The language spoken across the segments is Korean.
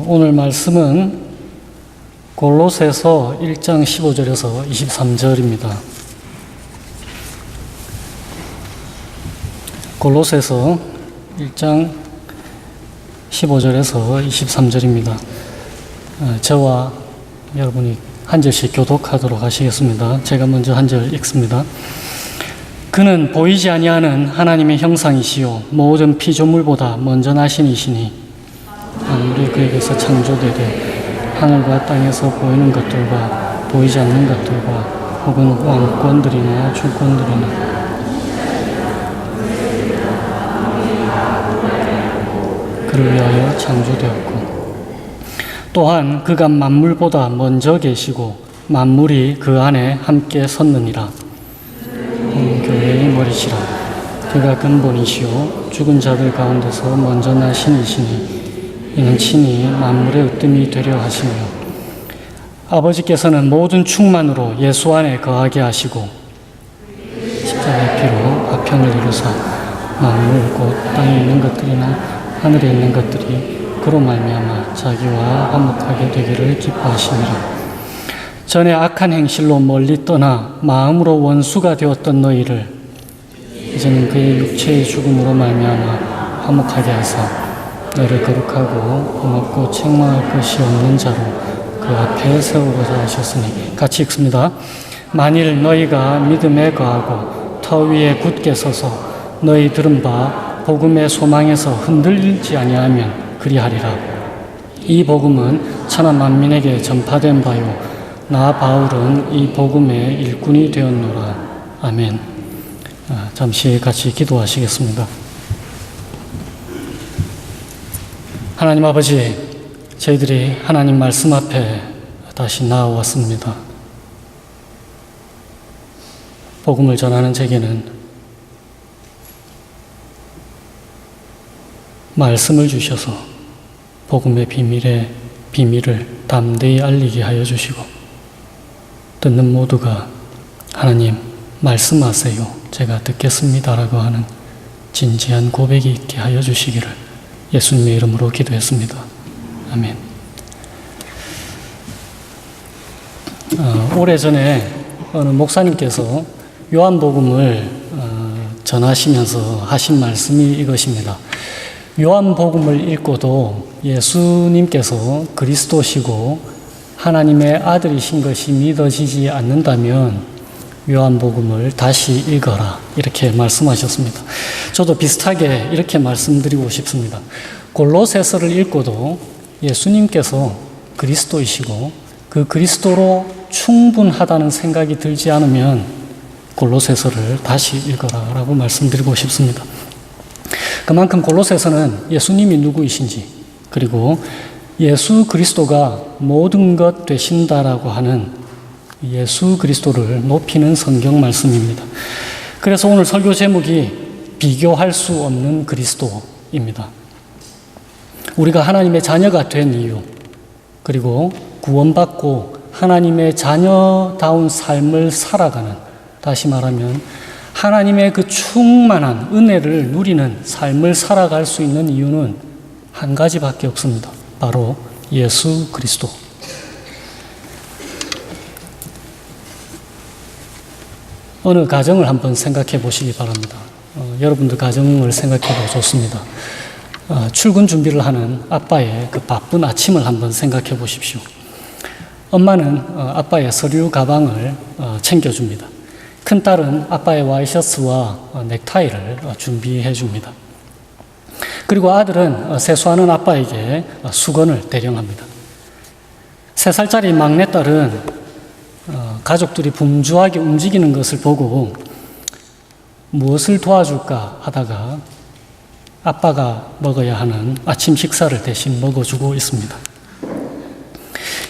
오늘 말씀은 골로새서 1장 15절에서 23절입니다. 골로새서 1장 15절에서 23절입니다. 저와 여러분이 한 절씩 교독하도록 하시겠습니다. 제가 먼저 한 절 읽습니다. 그는 보이지 아니하는 하나님의 형상이시요 모든 피조물보다 먼저 나신 이시니 만물이 그에게서 창조되되 하늘과 땅에서 보이는 것들과 보이지 않는 것들과 혹은 왕권들이나 주권들이나 그를 위하여 창조되었고 또한 그가 만물보다 먼저 계시고 만물이 그 안에 함께 섰느니라. 교회의 머리시라. 그가 근본이시요 죽은 자들 가운데서 먼저 나신 이시니 이는 친히 만물의 으뜸이 되려 하시며 아버지께서는 모든 충만으로 예수 안에 거하게 하시고 십자가의 피로 화평을 이루사 만물 곧 땅에 있는 것들이나 하늘에 있는 것들이 그로 말미암아 자기와 화목하게 되기를 기뻐하시니라. 전에 악한 행실로 멀리 떠나 마음으로 원수가 되었던 너희를 이제는 그의 육체의 죽음으로 말미암아 화목하게 하사 너를 거룩하고 고맙고 책망할 것이 없는 자로 그 앞에 세우고자 하셨으니. 같이 읽습니다. 만일 너희가 믿음에 거하고 터 위에 굳게 서서 너희 들은 바 복음의 소망에서 흔들리지 아니하면 그리하리라. 이 복음은 천하 만민에게 전파된 바요 나 바울은 이 복음의 일꾼이 되었노라. 아멘. 잠시 같이 기도하시겠습니다. 하나님 아버지, 저희들이 하나님 말씀 앞에 다시 나와왔습니다. 복음을 전하는 제게는 말씀을 주셔서 복음의 비밀을 담대히 알리게 하여 주시고 듣는 모두가 하나님 말씀하세요. 제가 듣겠습니다라고 하는 진지한 고백이 있게 하여 주시기를 예수님의 이름으로 기도했습니다. 아멘. 오래전에 어느 목사님께서 요한복음을 전하시면서 하신 말씀이 이것입니다. 요한복음을 읽고도 예수님께서 그리스도시고 하나님의 아들이신 것이 믿어지지 않는다면 요한복음을 다시 읽어라. 이렇게 말씀하셨습니다. 저도 비슷하게 이렇게 말씀드리고 싶습니다. 골로새서를 읽고도 예수님께서 그리스도이시고 그 그리스도로 충분하다는 생각이 들지 않으면 골로새서를 다시 읽어라 라고 말씀드리고 싶습니다. 그만큼 골로새서는 예수님이 누구이신지 그리고 예수 그리스도가 모든 것 되신다라고 하는 예수 그리스도를 높이는 성경 말씀입니다. 그래서 오늘 설교 제목이 비교할 수 없는 그리스도입니다. 우리가 하나님의 자녀가 된 이유, 그리고 구원받고 하나님의 자녀다운 삶을 살아가는, 다시 말하면 하나님의 그 충만한 은혜를 누리는 삶을 살아갈 수 있는 이유는 한 가지밖에 없습니다. 바로 예수 그리스도. 어느 가정을 한번 생각해 보시기 바랍니다. 여러분들 가정을 생각해도 좋습니다. 출근 준비를 하는 아빠의 그 바쁜 아침을 한번 생각해 보십시오. 엄마는 아빠의 서류 가방을 챙겨줍니다. 큰딸은 아빠의 와이셔츠와 넥타이를 준비해 줍니다. 그리고 아들은 세수하는 아빠에게 수건을 대령합니다. 3살짜리 막내딸은 가족들이 분주하게 움직이는 것을 보고 무엇을 도와줄까 하다가 아빠가 먹어야 하는 아침 식사를 대신 먹어주고 있습니다.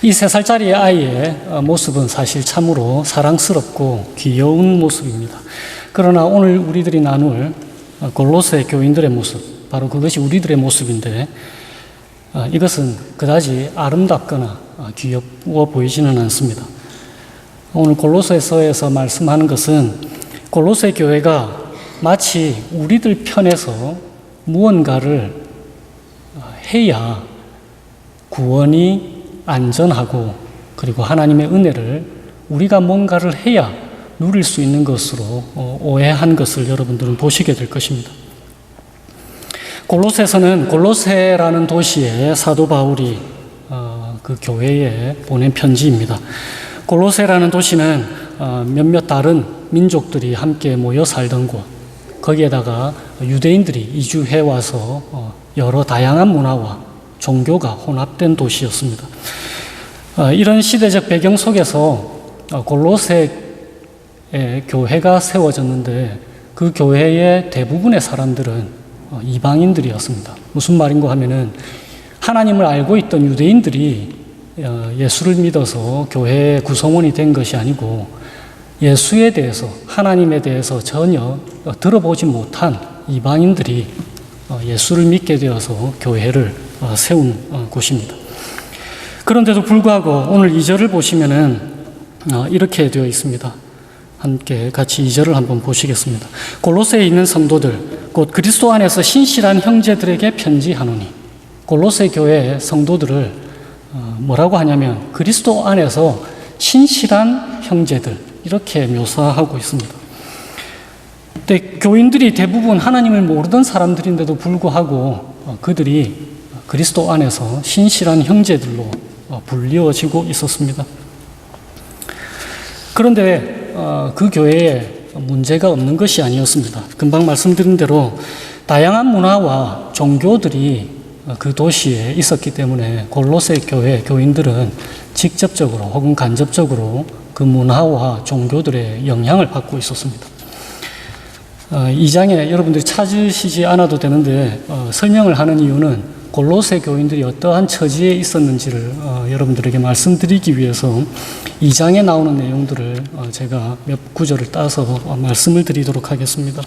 이 3살짜리 아이의 모습은 사실 참으로 사랑스럽고 귀여운 모습입니다. 그러나 오늘 우리들이 나눌 골로새 교인들의 모습, 바로 그것이 우리들의 모습인데 이것은 그다지 아름답거나 귀여워 보이지는 않습니다. 오늘 골로새서에서 말씀하는 것은 골로새 교회가 마치 우리들 편에서 무언가를 해야 구원이 안전하고 그리고 하나님의 은혜를 우리가 뭔가를 해야 누릴 수 있는 것으로 오해한 것을 여러분들은 보시게 될 것입니다. 골로새서는 골로새라는 도시에 사도 바울이 그 교회에 보낸 편지입니다. 골로새라는 도시는 몇몇 다른 민족들이 함께 모여 살던 곳, 거기에다가 유대인들이 이주해 와서 여러 다양한 문화와 종교가 혼합된 도시였습니다. 이런 시대적 배경 속에서 골로새에 교회가 세워졌는데 그 교회의 대부분의 사람들은 이방인들이었습니다. 무슨 말인가 하면은 하나님을 알고 있던 유대인들이 예수를 믿어서 교회의 구성원이 된 것이 아니고 예수에 대해서, 하나님에 대해서 전혀 들어보지 못한 이방인들이 예수를 믿게 되어서 교회를 세운 곳입니다. 그런데도 불구하고 오늘 2절을 보시면은 이렇게 되어 있습니다. 함께 같이 2절을 한번 보시겠습니다. 골로새에 있는 성도들 곧 그리스도 안에서 신실한 형제들에게 편지하노니. 골로새 교회의 성도들을 뭐라고 하냐면 그리스도 안에서 신실한 형제들 이렇게 묘사하고 있습니다. 근데 교인들이 대부분 하나님을 모르던 사람들인데도 불구하고 그들이 그리스도 안에서 신실한 형제들로 불리워지고 있었습니다. 그런데 그 교회에 문제가 없는 것이 아니었습니다. 금방 말씀드린 대로 다양한 문화와 종교들이 그 도시에 있었기 때문에 골로새 교회 교인들은 직접적으로 혹은 간접적으로 그 문화와 종교들의 영향을 받고 있었습니다. 이 장에 여러분들이 찾으시지 않아도 되는데 설명을 하는 이유는 골로새 교인들이 어떠한 처지에 있었는지를 여러분들에게 말씀드리기 위해서 이 장에 나오는 내용들을 제가 몇 구절을 따서 말씀을 드리도록 하겠습니다.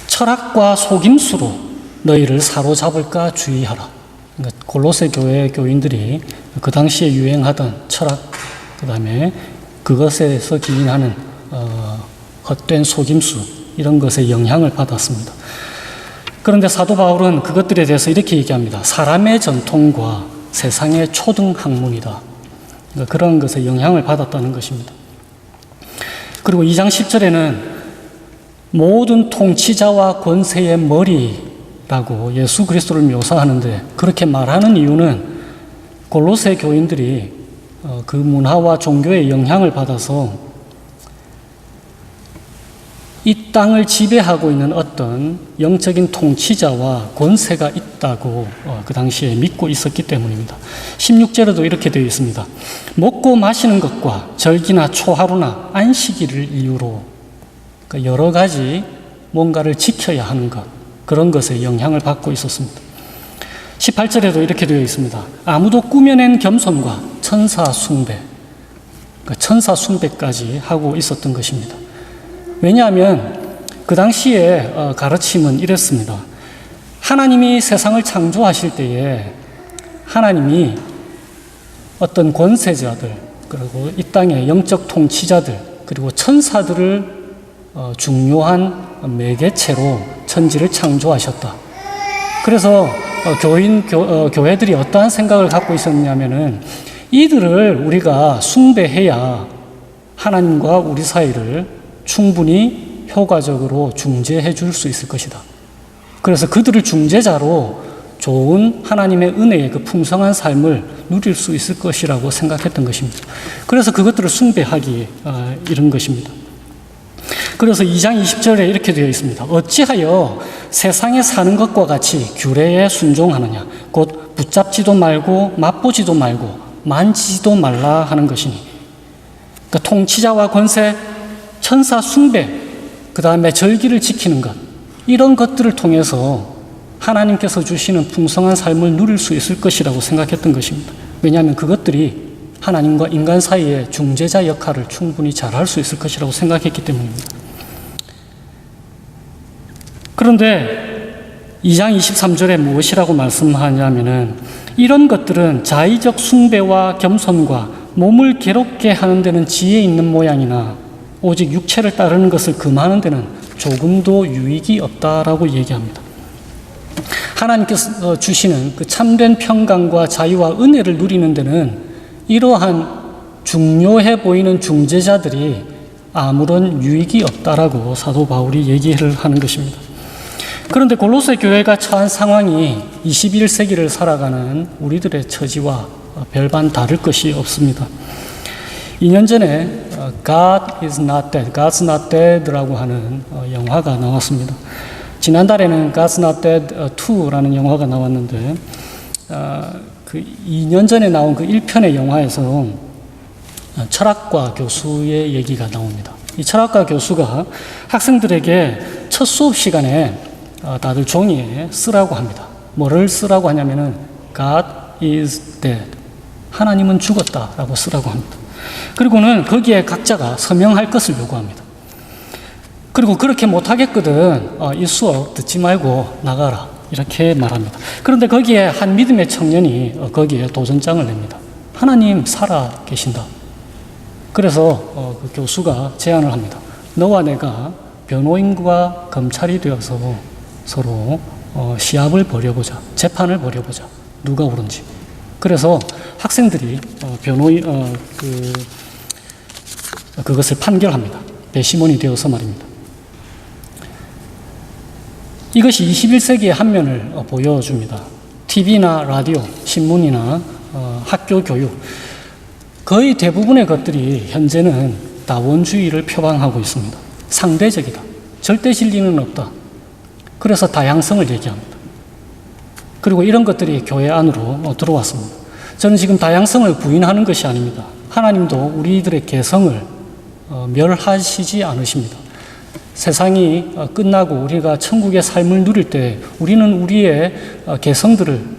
철학과 속임수로 너희를 사로잡을까 주의하라. 그러니까 골로새 교회 교인들이 그 당시에 유행하던 철학, 그 다음에 그것에서 기인하는 헛된 속임수 이런 것에 영향을 받았습니다. 그런데 사도 바울은 그것들에 대해서 이렇게 얘기합니다. 사람의 전통과 세상의 초등학문이다. 그러니까 그런 것에 영향을 받았다는 것입니다. 그리고 2장 10절에는 모든 통치자와 권세의 머리라고 예수 그리스도를 묘사하는데 그렇게 말하는 이유는 골로새 교인들이 그 문화와 종교의 영향을 받아서 이 땅을 지배하고 있는 어떤 영적인 통치자와 권세가 있다고 그 당시에 믿고 있었기 때문입니다. 16절에도 이렇게 되어 있습니다. 먹고 마시는 것과 절기나 초하루나 안식일을 이유로 그러니까 여러 가지 뭔가를 지켜야 하는 것, 그런 것에 영향을 받고 있었습니다. 18절에도 이렇게 되어 있습니다. 아무도 꾸며낸 겸손과 천사 숭배, 그러니까 천사 숭배까지 하고 있었던 것입니다. 왜냐하면 그 당시에 가르침은 이랬습니다. 하나님이 세상을 창조하실 때에 하나님이 어떤 권세자들 그리고 이 땅의 영적 통치자들 그리고 천사들을 중요한 매개체로 천지를 창조하셨다. 그래서 교회들이 어떠한 생각을 갖고 있었냐면은 이들을 우리가 숭배해야 하나님과 우리 사이를 충분히 효과적으로 중재해 줄 수 있을 것이다. 그래서 그들을 중재자로 좋은 하나님의 은혜의 그 풍성한 삶을 누릴 수 있을 것이라고 생각했던 것입니다. 그래서 그것들을 숭배하기 이런 것입니다. 그래서 2장 20절에 이렇게 되어 있습니다. 어찌하여 세상에 사는 것과 같이 규례에 순종하느냐. 곧 붙잡지도 말고 맛보지도 말고 만지지도 말라 하는 것이니. 그러니까 통치자와 권세, 천사 숭배, 그 다음에 절기를 지키는 것, 이런 것들을 통해서 하나님께서 주시는 풍성한 삶을 누릴 수 있을 것이라고 생각했던 것입니다. 왜냐하면 그것들이 하나님과 인간 사이의 중재자 역할을 충분히 잘할 수 있을 것이라고 생각했기 때문입니다. 그런데 2장 23절에 무엇이라고 말씀하냐면은 이런 것들은 자의적 숭배와 겸손과 몸을 괴롭게 하는 데는 지혜 있는 모양이나 오직 육체를 따르는 것을 금하는 데는 조금도 유익이 없다라고 얘기합니다. 하나님께서 주시는 그 참된 평강과 자유와 은혜를 누리는 데는 이러한 중요해 보이는 중재자들이 아무런 유익이 없다라고 사도 바울이 얘기를 하는 것입니다. 그런데 골로새 교회가 처한 상황이 21세기를 살아가는 우리들의 처지와 별반 다를 것이 없습니다. 2년 전에 God is not dead, God's not dead라고 하는 영화가 나왔습니다. 지난달에는 God's not dead 2라는 영화가 나왔는데 그 2년 전에 나온 그 1편의 영화에서 철학과 교수의 얘기가 나옵니다. 이 철학과 교수가 학생들에게 첫 수업 시간에 다들 종이에 쓰라고 합니다. 뭐를 쓰라고 하냐면은 God is dead, 하나님은 죽었다라고 쓰라고 합니다. 그리고는 거기에 각자가 서명할 것을 요구합니다. 그리고 그렇게 못하겠거든 이 수업 듣지 말고 나가라 이렇게 말합니다. 그런데 거기에 한 믿음의 청년이 거기에 도전장을 냅니다. 하나님 살아 계신다. 그래서 그 교수가 제안을 합니다. 너와 내가 변호인과 검찰이 되어서 서로 시합을 벌여보자. 재판을 벌여보자. 누가 옳은지. 그래서 학생들이 그것을 판결합니다. 배심원이 되어서 말입니다. 이것이 21세기의 한 면을 보여줍니다. TV나 라디오, 신문이나 학교 교육, 거의 대부분의 것들이 현재는 다원주의를 표방하고 있습니다. 상대적이다. 절대 진리는 없다. 그래서 다양성을 얘기합니다. 그리고 이런 것들이 교회 안으로 들어왔습니다. 저는 지금 다양성을 부인하는 것이 아닙니다. 하나님도 우리들의 개성을 멸하시지 않으십니다. 세상이 끝나고 우리가 천국의 삶을 누릴 때 우리는 우리의 개성들을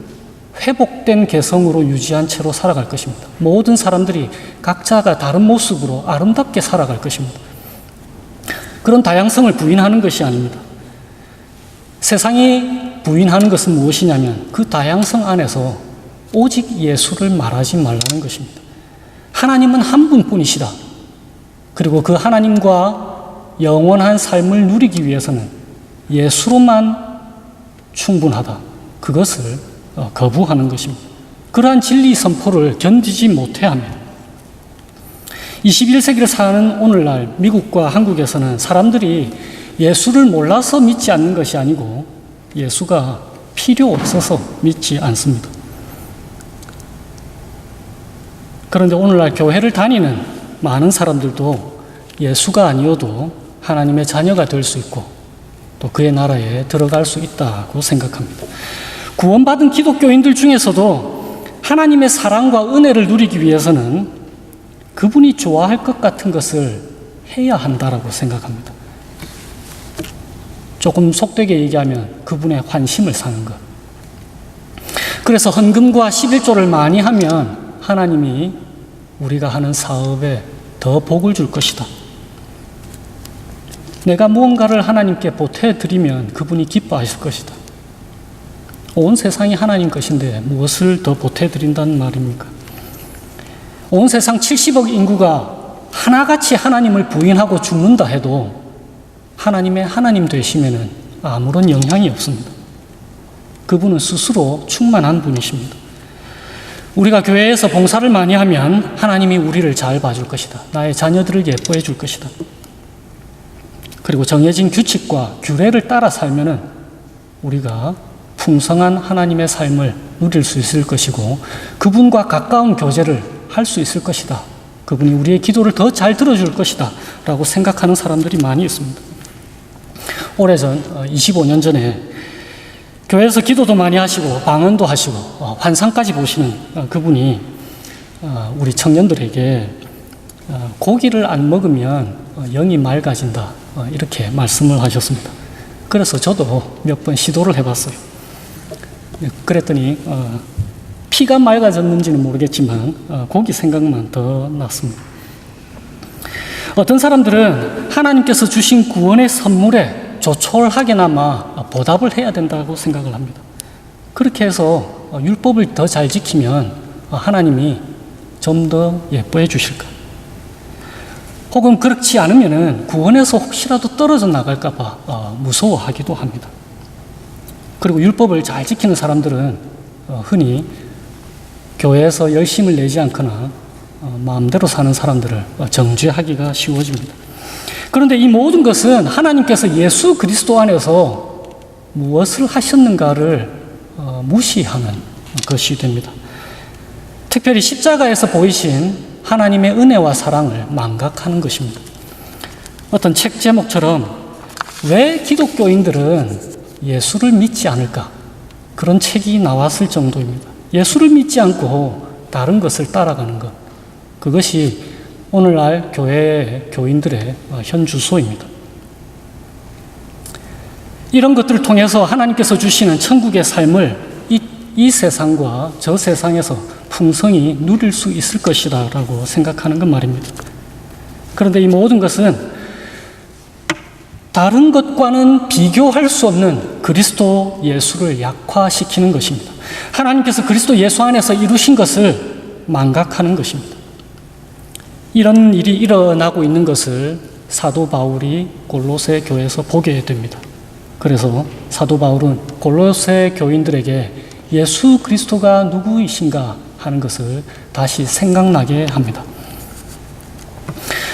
회복된 개성으로 유지한 채로 살아갈 것입니다. 모든 사람들이 각자가 다른 모습으로 아름답게 살아갈 것입니다. 그런 다양성을 부인하는 것이 아닙니다. 세상이 부인하는 것은 무엇이냐면 그 다양성 안에서 오직 예수를 말하지 말라는 것입니다. 하나님은 한 분뿐이시다. 그리고 그 하나님과 영원한 삶을 누리기 위해서는 예수로만 충분하다. 그것을 거부하는 것입니다. 그러한 진리 선포를 견디지 못해합니다. 21세기를 사는 오늘날 미국과 한국에서는 사람들이 예수를 몰라서 믿지 않는 것이 아니고 예수가 필요 없어서 믿지 않습니다. 그런데 오늘날 교회를 다니는 많은 사람들도 예수가 아니어도 하나님의 자녀가 될 수 있고 또 그의 나라에 들어갈 수 있다고 생각합니다. 구원받은 기독교인들 중에서도 하나님의 사랑과 은혜를 누리기 위해서는 그분이 좋아할 것 같은 것을 해야 한다라고 생각합니다. 조금 속되게 얘기하면 그분의 환심을 사는 것. 그래서 헌금과 11조를 많이 하면 하나님이 우리가 하는 사업에 더 복을 줄 것이다. 내가 무언가를 하나님께 보태드리면 그분이 기뻐하실 것이다. 온 세상이 하나님 것인데 무엇을 더 보태드린다는 말입니까? 온 세상 70억 인구가 하나같이 하나님을 부인하고 죽는다 해도 하나님의 하나님 되시면은 아무런 영향이 없습니다. 그분은 스스로 충만한 분이십니다. 우리가 교회에서 봉사를 많이 하면 하나님이 우리를 잘 봐줄 것이다. 나의 자녀들을 예뻐해 줄 것이다. 그리고 정해진 규칙과 규례를 따라 살면은 우리가 풍성한 하나님의 삶을 누릴 수 있을 것이고 그분과 가까운 교제를 할 수 있을 것이다. 그분이 우리의 기도를 더 잘 들어줄 것이다 라고 생각하는 사람들이 많이 있습니다. 오래전 25년 전에 교회에서 기도도 많이 하시고 방언도 하시고 환상까지 보시는 그분이 우리 청년들에게 고기를 안 먹으면 영이 맑아진다 이렇게 말씀을 하셨습니다. 그래서 저도 몇 번 시도를 해봤어요. 그랬더니 피가 맑아졌는지는 모르겠지만 고기 생각만 더 났습니다. 어떤 사람들은 하나님께서 주신 구원의 선물에 조촐하게나마 보답을 해야 된다고 생각을 합니다. 그렇게 해서 율법을 더 잘 지키면 하나님이 좀 더 예뻐해 주실까? 혹은 그렇지 않으면은 구원에서 혹시라도 떨어져 나갈까봐 무서워하기도 합니다. 그리고 율법을 잘 지키는 사람들은 흔히 교회에서 열심을 내지 않거나 마음대로 사는 사람들을 정죄하기가 쉬워집니다. 그런데 이 모든 것은 하나님께서 예수 그리스도 안에서 무엇을 하셨는가를 무시하는 것이 됩니다. 특별히 십자가에서 보이신 하나님의 은혜와 사랑을 망각하는 것입니다. 어떤 책 제목처럼 왜 기독교인들은 예수를 믿지 않을까? 그런 책이 나왔을 정도입니다. 예수를 믿지 않고 다른 것을 따라가는 것. 그것이 오늘날 교회의 교인들의 현 주소입니다. 이런 것들을 통해서 하나님께서 주시는 천국의 삶을 이 세상과 저 세상에서 풍성히 누릴 수 있을 것이다 라고 생각하는 것 말입니다. 그런데 이 모든 것은 다른 것과는 비교할 수 없는 그리스도 예수를 약화시키는 것입니다. 하나님께서 그리스도 예수 안에서 이루신 것을 망각하는 것입니다. 이런 일이 일어나고 있는 것을 사도 바울이 골로새 교회에서 보게 됩니다. 그래서 사도 바울은 골로새 교인들에게 예수 그리스도가 누구이신가 하는 것을 다시 생각나게 합니다.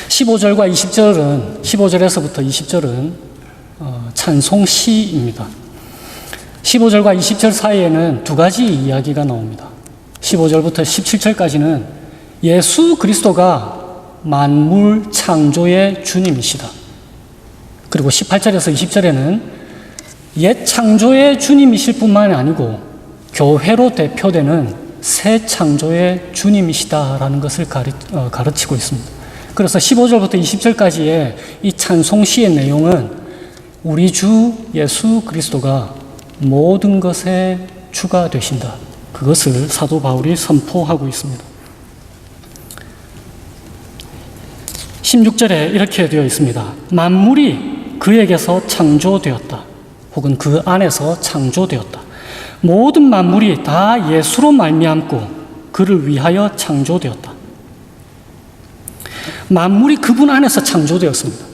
15절과 20절은 15절에서부터 20절은 찬송시입니다. 15절과 20절 사이에는 두 가지 이야기가 나옵니다. 15절부터 17절까지는 예수 그리스도가 만물 창조의 주님이시다. 그리고 18절에서 20절에는 옛 창조의 주님이실 뿐만이 아니고 교회로 대표되는 새 창조의 주님이시다라는 것을 가르치고 있습니다. 그래서 15절부터 20절까지의 이 찬송시의 내용은 우리 주 예수 그리스도가 모든 것의 주가 되신다. 그것을 사도 바울이 선포하고 있습니다. 16절에 이렇게 되어 있습니다. 만물이 그에게서 창조되었다. 혹은 그 안에서 창조되었다. 모든 만물이 다 예수로 말미암고 그를 위하여 창조되었다. 만물이 그분 안에서 창조되었습니다.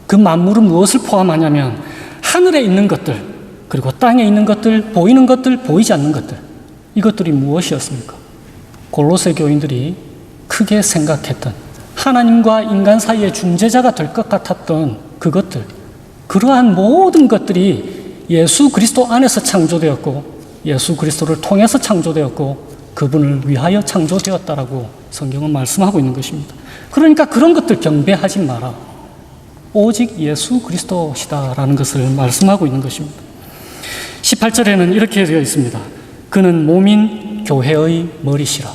그 만물은 무엇을 포함하냐면 하늘에 있는 것들, 그리고 땅에 있는 것들, 보이는 것들, 보이지 않는 것들. 이것들이 무엇이었습니까? 골로새 교인들이 크게 생각했던 하나님과 인간 사이의 중재자가 될 것 같았던 그것들, 그러한 모든 것들이 예수 그리스도 안에서 창조되었고 예수 그리스도를 통해서 창조되었고 그분을 위하여 창조되었다라고 성경은 말씀하고 있는 것입니다. 그러니까 그런 것들 경배하지 마라. 오직 예수 그리스도시다라는 것을 말씀하고 있는 것입니다. 18절에는 이렇게 되어 있습니다. 그는 몸인 교회의 머리시라.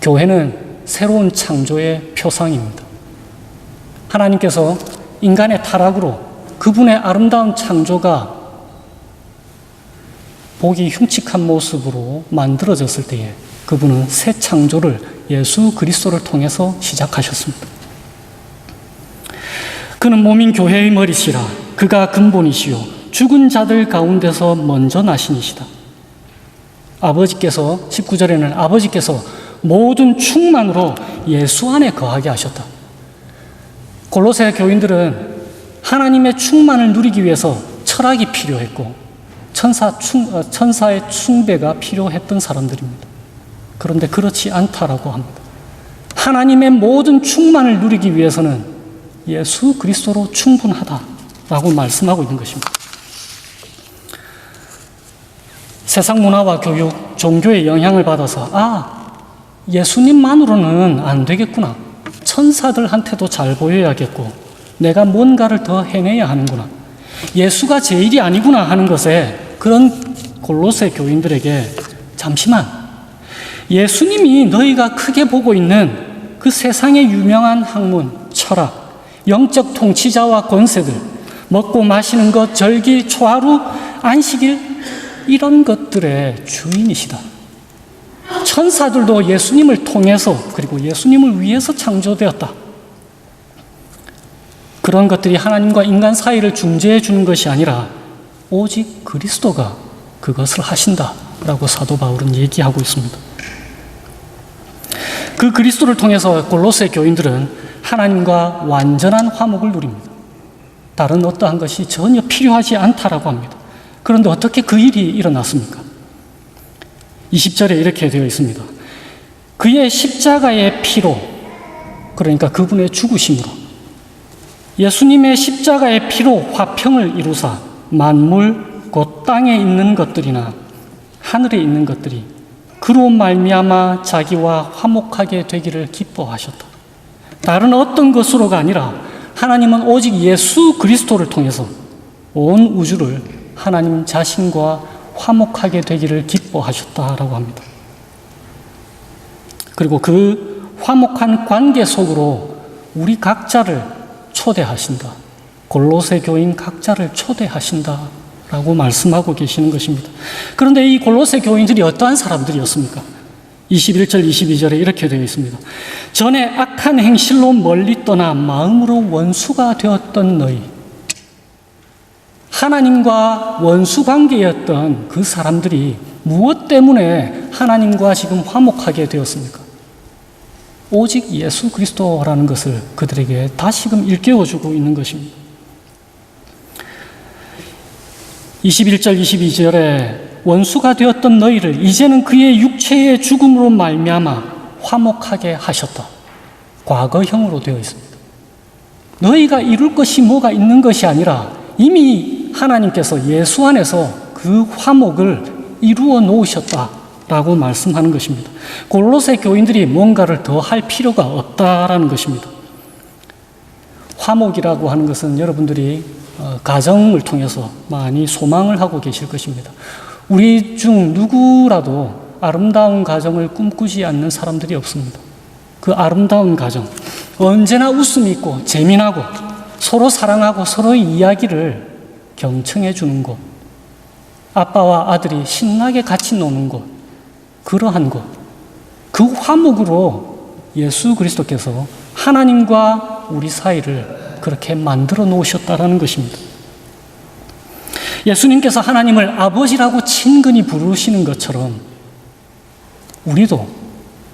교회는 새로운 창조의 표상입니다. 하나님께서 인간의 타락으로 그분의 아름다운 창조가 보기 흉측한 모습으로 만들어졌을 때에 그분은 새 창조를 예수 그리스도를 통해서 시작하셨습니다. 그는 몸인 교회의 머리시라. 그가 근본이시요 죽은 자들 가운데서 먼저 나신이시다. 아버지께서 19절에는 아버지께서 모든 충만으로 예수 안에 거하게 하셨다. 골로새 교인들은 하나님의 충만을 누리기 위해서 철학이 필요했고 천사의 숭배가 필요했던 사람들입니다. 그런데 그렇지 않다라고 합니다. 하나님의 모든 충만을 누리기 위해서는 예수 그리스도로 충분하다라고 말씀하고 있는 것입니다. 세상 문화와 교육, 종교의 영향을 받아서 예수님만으로는 안 되겠구나. 천사들한테도 잘 보여야겠고 내가 뭔가를 더 해내야 하는구나. 예수가 제일이 아니구나 하는 것에 그런 골로새 교인들에게 잠시만, 예수님이 너희가 크게 보고 있는 그 세상의 유명한 학문, 철학, 영적 통치자와 권세들, 먹고 마시는 것, 절기, 초하루, 안식일 이런 것들의 주인이시다. 천사들도 예수님을 통해서 그리고 예수님을 위해서 창조되었다. 그런 것들이 하나님과 인간 사이를 중재해 주는 것이 아니라 오직 그리스도가 그것을 하신다라고 사도 바울은 얘기하고 있습니다. 그 그리스도를 통해서 골로새 교인들은 하나님과 완전한 화목을 누립니다. 다른 어떠한 것이 전혀 필요하지 않다라고 합니다. 그런데 어떻게 그 일이 일어났습니까? 20절에 이렇게 되어 있습니다. 그의 십자가의 피로, 그러니까 그분의 죽으심으로, 예수님의 십자가의 피로 화평을 이루사 만물 곧 땅에 있는 것들이나 하늘에 있는 것들이 그로 말미암아 자기와 화목하게 되기를 기뻐하셨다. 다른 어떤 것으로가 아니라 하나님은 오직 예수 그리스도를 통해서 온 우주를 하나님 자신과 화목하게 되기를 기뻐하셨다라고 합니다. 그리고 그 화목한 관계 속으로 우리 각자를 초대하신다. 골로새 교인 각자를 초대하신다라고 말씀하고 계시는 것입니다. 그런데 이 골로새 교인들이 어떠한 사람들이었습니까? 21절, 22절에 이렇게 되어 있습니다. 전에 악한 행실로 멀리 떠나 마음으로 원수가 되었던 너희, 하나님과 원수 관계였던 그 사람들이 무엇 때문에 하나님과 지금 화목하게 되었습니까? 오직 예수 그리스도라는 것을 그들에게 다시금 일깨워주고 있는 것입니다. 21절, 22절에 원수가 되었던 너희를 이제는 그의 육체의 죽음으로 말미암아 화목하게 하셨다. 과거형으로 되어 있습니다. 너희가 이룰 것이 뭐가 있는 것이 아니라 이미 하나님께서 예수 안에서 그 화목을 이루어 놓으셨다라고 말씀하는 것입니다. 골로새 교인들이 뭔가를 더 할 필요가 없다라는 것입니다. 화목이라고 하는 것은 여러분들이 가정을 통해서 많이 소망을 하고 계실 것입니다. 우리 중 누구라도 아름다운 가정을 꿈꾸지 않는 사람들이 없습니다. 그 아름다운 가정, 언제나 웃음이 있고 재미나고 서로 사랑하고 서로의 이야기를 경청해 주는 곳, 아빠와 아들이 신나게 같이 노는 곳, 그러한 곳, 그 화목으로 예수 그리스도께서 하나님과 우리 사이를 그렇게 만들어 놓으셨다라는 것입니다. 예수님께서 하나님을 아버지라고 친근히 부르시는 것처럼 우리도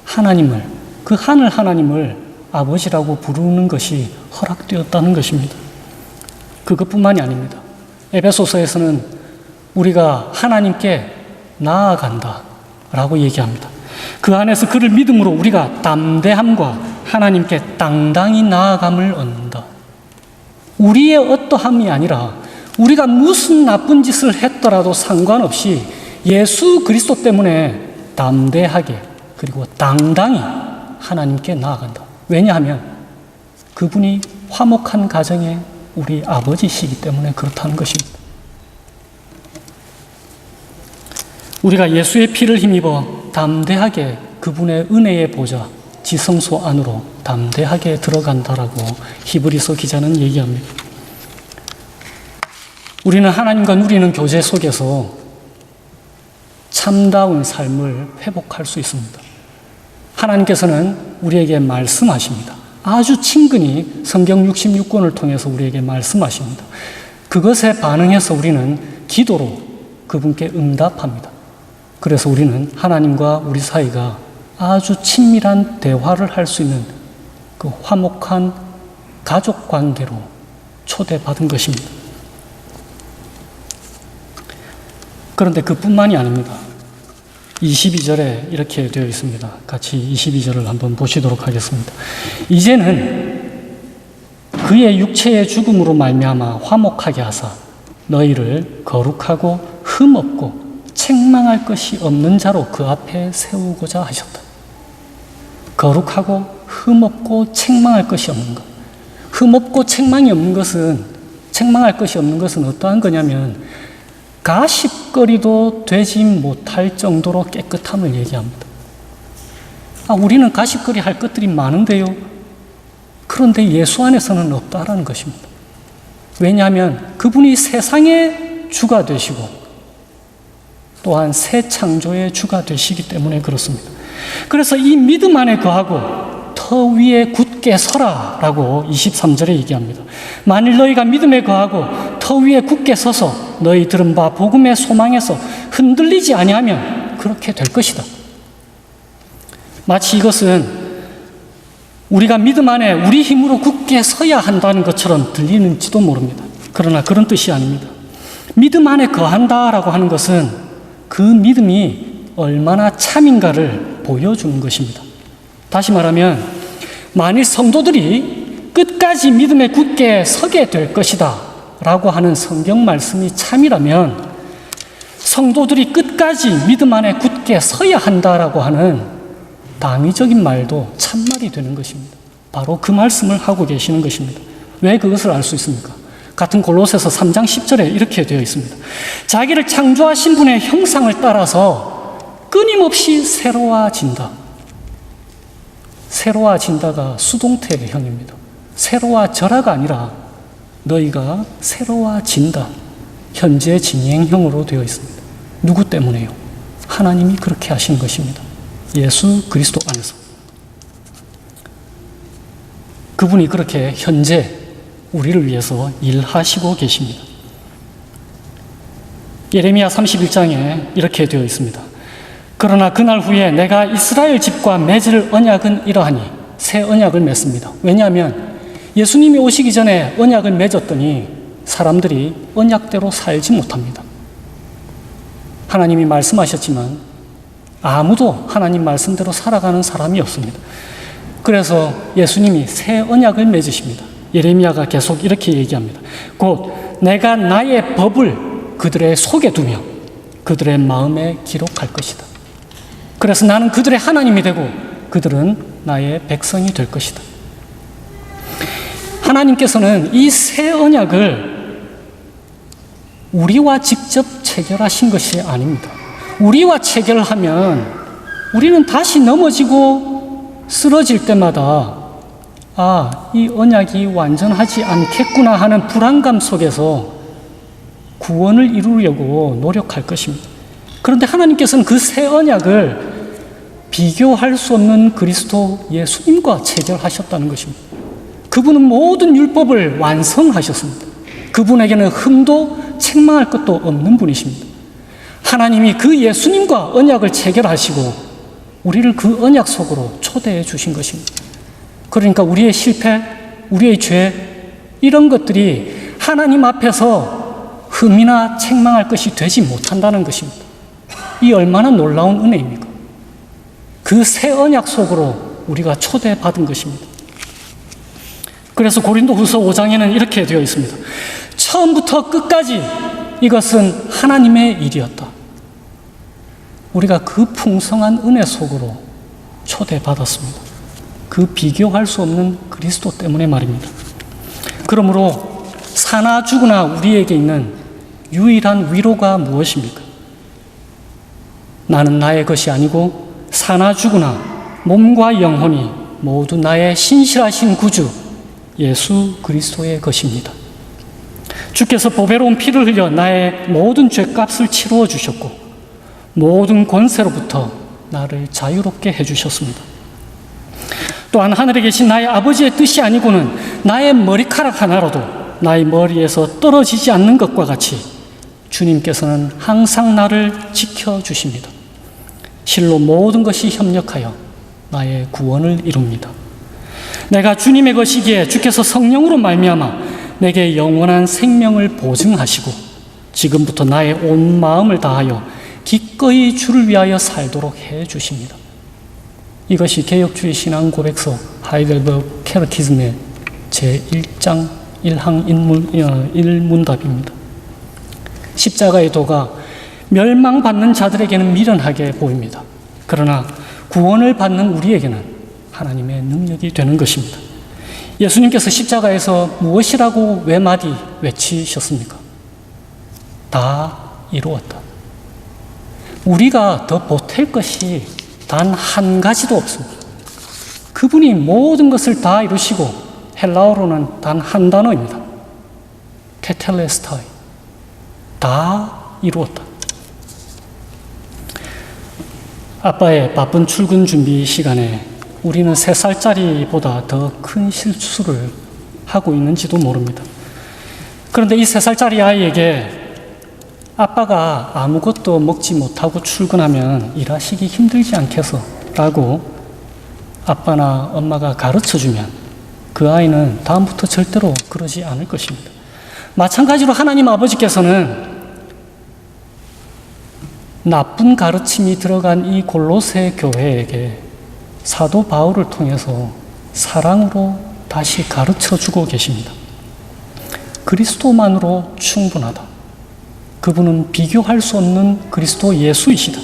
하나님을, 그 하늘 하나님을 아버지라고 부르는 것이 허락되었다는 것입니다. 그것뿐만이 아닙니다. 에베소서에서는 우리가 하나님께 나아간다라고 얘기합니다. 그 안에서 그를 믿음으로 우리가 담대함과 하나님께 당당히 나아감을 얻는다. 우리의 어떠함이 아니라 우리가 무슨 나쁜 짓을 했더라도 상관없이 예수 그리스도 때문에 담대하게 그리고 당당히 하나님께 나아간다. 왜냐하면 그분이 화목한 가정의 우리 아버지시기 때문에 그렇다는 것입니다. 우리가 예수의 피를 힘입어 담대하게 그분의 은혜의 보좌, 지성소 안으로 담대하게 들어간다라고 히브리서 기자는 얘기합니다. 우리는 하나님과 누리는 교제 속에서 참다운 삶을 회복할 수 있습니다. 하나님께서는 우리에게 말씀하십니다. 아주 친근히 성경 66권을 통해서 우리에게 말씀하십니다. 그것에 반응해서 우리는 기도로 그분께 응답합니다. 그래서 우리는 하나님과 우리 사이가 아주 친밀한 대화를 할 수 있는 그 화목한 가족 관계로 초대받은 것입니다. 그런데 그뿐만이 아닙니다. 22절에 이렇게 되어 있습니다. 같이 22절을 한번 보시도록 하겠습니다. 이제는 그의 육체의 죽음으로 말미암아 화목하게 하사 너희를 거룩하고 흠없고 책망할 것이 없는 자로 그 앞에 세우고자 하셨다. 거룩하고 흠없고 책망할 것이 없는 것. 흠없고 책망이 없는 것은, 책망할 것이 없는 것은 어떠한 거냐면 가십거리도 되지 못할 정도로 깨끗함을 얘기합니다. 우리는 가십거리 할 것들이 많은데요. 그런데 예수 안에서는 없다라는 것입니다. 왜냐하면 그분이 세상의 주가 되시고 또한 새 창조의 주가 되시기 때문에 그렇습니다. 그래서 이 믿음 안에 거하고 터 위에 굳게 서라 라고 23절에 얘기합니다. 만일 너희가 믿음에 거하고 터 위에 굳게 서서 너희 들은 바 복음의 소망에서 흔들리지 아니하면 그렇게 될 것이다. 마치 이것은 우리가 믿음 안에 우리 힘으로 굳게 서야 한다는 것처럼 들리는지도 모릅니다. 그러나 그런 뜻이 아닙니다. 믿음 안에 거한다라고 하는 것은 그 믿음이 얼마나 참인가를 보여주는 것입니다. 다시 말하면 만일 성도들이 끝까지 믿음에 굳게 서게 될 것이다 라고 하는 성경 말씀이 참이라면 성도들이 끝까지 믿음 안에 굳게 서야 한다라고 하는 당위적인 말도 참말이 되는 것입니다. 바로 그 말씀을 하고 계시는 것입니다. 왜 그것을 알 수 있습니까? 같은 골로새서 3장 10절에 이렇게 되어 있습니다. 자기를 창조하신 분의 형상을 따라서 끊임없이 새로워진다. 새로워진다가 수동태형입니다. 새로워져라가 아니라 너희가 새로워진다. 현재 진행형으로 되어 있습니다. 누구 때문에요? 하나님이 그렇게 하신 것입니다. 예수 그리스도 안에서. 그분이 그렇게 현재 우리를 위해서 일하시고 계십니다. 예레미야 31장에 이렇게 되어 있습니다. 그러나 그날 후에 내가 이스라엘 집과 맺을 언약은 이러하니 새 언약을 맺습니다. 왜냐하면 예수님이 오시기 전에 언약을 맺었더니 사람들이 언약대로 살지 못합니다. 하나님이 말씀하셨지만 아무도 하나님 말씀대로 살아가는 사람이 없습니다. 그래서 예수님이 새 언약을 맺으십니다. 예레미야가 계속 이렇게 얘기합니다. 곧 내가 나의 법을 그들의 속에 두며 그들의 마음에 기록할 것이다. 그래서 나는 그들의 하나님이 되고 그들은 나의 백성이 될 것이다. 하나님께서는 이 새 언약을 우리와 직접 체결하신 것이 아닙니다. 우리와 체결하면 우리는 다시 넘어지고 쓰러질 때마다 이 언약이 완전하지 않겠구나 하는 불안감 속에서 구원을 이루려고 노력할 것입니다. 그런데 하나님께서는 그 새 언약을 비교할 수 없는 그리스도 예수님과 체결하셨다는 것입니다. 그분은 모든 율법을 완성하셨습니다. 그분에게는 흠도 책망할 것도 없는 분이십니다. 하나님이 그 예수님과 언약을 체결하시고 우리를 그 언약 속으로 초대해 주신 것입니다. 그러니까 우리의 실패, 우리의 죄, 이런 것들이 하나님 앞에서 흠이나 책망할 것이 되지 못한다는 것입니다. 이 얼마나 놀라운 은혜입니까? 그 새 언약 속으로 우리가 초대받은 것입니다. 그래서 고린도후서 5장에는 이렇게 되어 있습니다. 처음부터 끝까지 이것은 하나님의 일이었다. 우리가 그 풍성한 은혜 속으로 초대받았습니다. 그 비교할 수 없는 그리스도 때문에 말입니다. 그러므로 사나 죽으나 우리에게 있는 유일한 위로가 무엇입니까? 나는 나의 것이 아니고 사나 죽으나 몸과 영혼이 모두 나의 신실하신 구주 예수 그리스도의 것입니다. 주께서 보배로운 피를 흘려 나의 모든 죄값을 치루어 주셨고 모든 권세로부터 나를 자유롭게 해주셨습니다. 또한 하늘에 계신 나의 아버지의 뜻이 아니고는 나의 머리카락 하나라도 나의 머리에서 떨어지지 않는 것과 같이 주님께서는 항상 나를 지켜주십니다. 실로 모든 것이 협력하여 나의 구원을 이룹니다. 내가 주님의 것이기에 주께서 성령으로 말미암아 내게 영원한 생명을 보증하시고 지금부터 나의 온 마음을 다하여 기꺼이 주를 위하여 살도록 해주십니다. 이것이 개혁주의 신앙 고백서 하이델버그 캐터키즘의 제1장 1항 1문답입니다. 십자가의 도가 멸망받는 자들에게는 미련하게 보입니다. 그러나 구원을 받는 우리에게는 하나님의 능력이 되는 것입니다. 예수님께서 십자가에서 무엇이라고 외마디 외치셨습니까? 다 이루었다. 우리가 더 보탤 것이 단 한 가지도 없습니다. 그분이 모든 것을 다 이루시고 헬라어로는 단 한 단어입니다. 테텔레스타이. 다 이루었다. 아빠의 바쁜 출근 준비 시간에 우리는 3살짜리보다 더 큰 실수를 하고 있는지도 모릅니다. 그런데 이 3살짜리 아이에게 아빠가 아무것도 먹지 못하고 출근하면 일하시기 힘들지 않겠어? 라고 아빠나 엄마가 가르쳐주면 그 아이는 다음부터 절대로 그러지 않을 것입니다. 마찬가지로 하나님 아버지께서는 나쁜 가르침이 들어간 이 골로새 교회에게 사도 바울을 통해서 사랑으로 다시 가르쳐주고 계십니다. 그리스도만으로 충분하다. 그분은 비교할 수 없는 그리스도 예수이시다.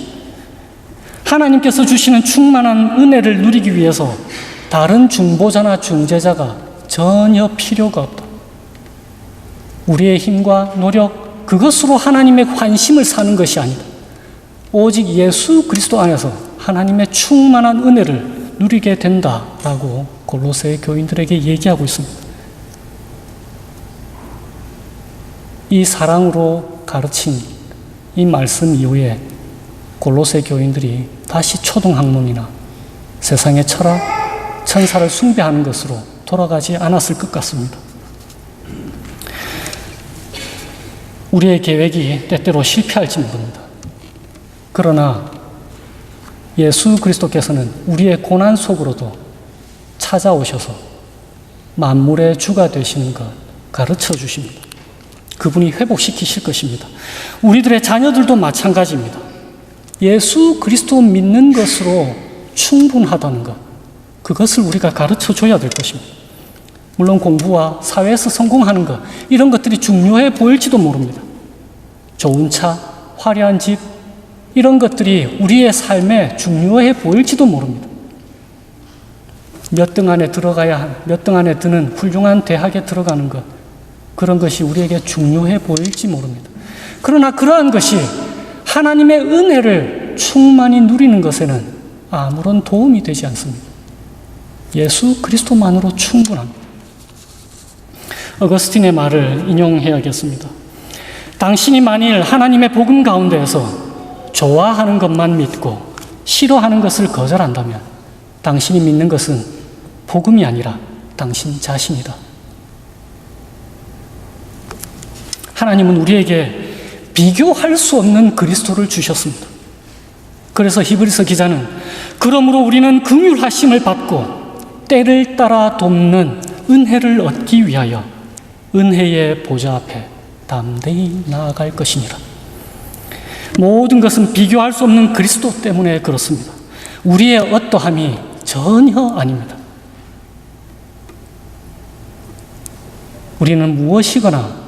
하나님께서 주시는 충만한 은혜를 누리기 위해서 다른 중보자나 중재자가 전혀 필요가 없다. 우리의 힘과 노력, 그것으로 하나님의 환심을 사는 것이 아니다. 오직 예수 그리스도 안에서 하나님의 충만한 은혜를 누리게 된다라고 골로새 교인들에게 얘기하고 있습니다. 이 사랑으로 가르친 이 말씀 이후에 골로새 교인들이 다시 초등학문이나 세상의 철학, 천사를 숭배하는 것으로 돌아가지 않았을 것 같습니다. 우리의 계획이 때때로 실패할지 모릅니다. 그러나 예수 그리스도께서는 우리의 고난 속으로도 찾아오셔서 만물의 주가 되시는 것 가르쳐 주십니다. 그분이 회복시키실 것입니다. 우리들의 자녀들도 마찬가지입니다. 예수 그리스도 믿는 것으로 충분하다는 것, 그것을 우리가 가르쳐 줘야 될 것입니다. 물론 공부와 사회에서 성공하는 것, 이런 것들이 중요해 보일지도 모릅니다. 좋은 차, 화려한 집, 이런 것들이 우리의 삶에 중요해 보일지도 모릅니다. 몇 등 안에 몇 등 안에 드는 훌륭한 대학에 들어가는 것, 그런 것이 우리에게 중요해 보일지 모릅니다. 그러나 그러한 것이 하나님의 은혜를 충만히 누리는 것에는 아무런 도움이 되지 않습니다. 예수 그리스도만으로 충분합니다. 어거스틴의 말을 인용해야겠습니다. 당신이 만일 하나님의 복음 가운데에서 좋아하는 것만 믿고 싫어하는 것을 거절한다면 당신이 믿는 것은 복음이 아니라 당신 자신이다. 하나님은 우리에게 비교할 수 없는 그리스도를 주셨습니다. 그래서 히브리서 기자는 그러므로 우리는 긍휼하심을 받고 때를 따라 돕는 은혜를 얻기 위하여 은혜의 보좌 앞에 담대히 나아갈 것이니라. 모든 것은 비교할 수 없는 그리스도 때문에 그렇습니다. 우리의 어떠함이 전혀 아닙니다. 우리는 무엇이거나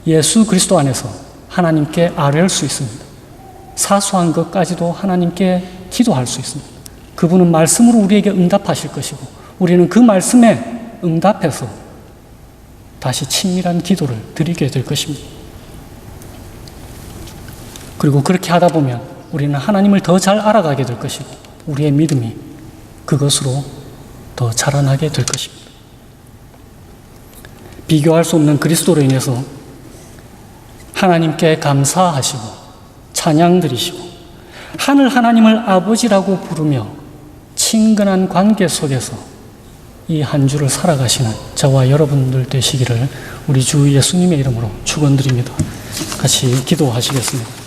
예수 그리스도 안에서 하나님께 아뢰할 수 있습니다. 사소한 것까지도 하나님께 기도할 수 있습니다. 그분은 말씀으로 우리에게 응답하실 것이고 우리는 그 말씀에 응답해서 다시 친밀한 기도를 드리게 될 것입니다. 그리고 그렇게 하다 보면 우리는 하나님을 더 잘 알아가게 될 것이고 우리의 믿음이 그것으로 더 자라나게 될 것입니다. 비교할 수 없는 그리스도로 인해서 하나님께 감사하시고 찬양 드리시고 하늘 하나님을 아버지라고 부르며 친근한 관계 속에서 이 한 주를 살아가시는 저와 여러분들 되시기를 우리 주 예수님의 이름으로 축원드립니다. 같이 기도하시겠습니다.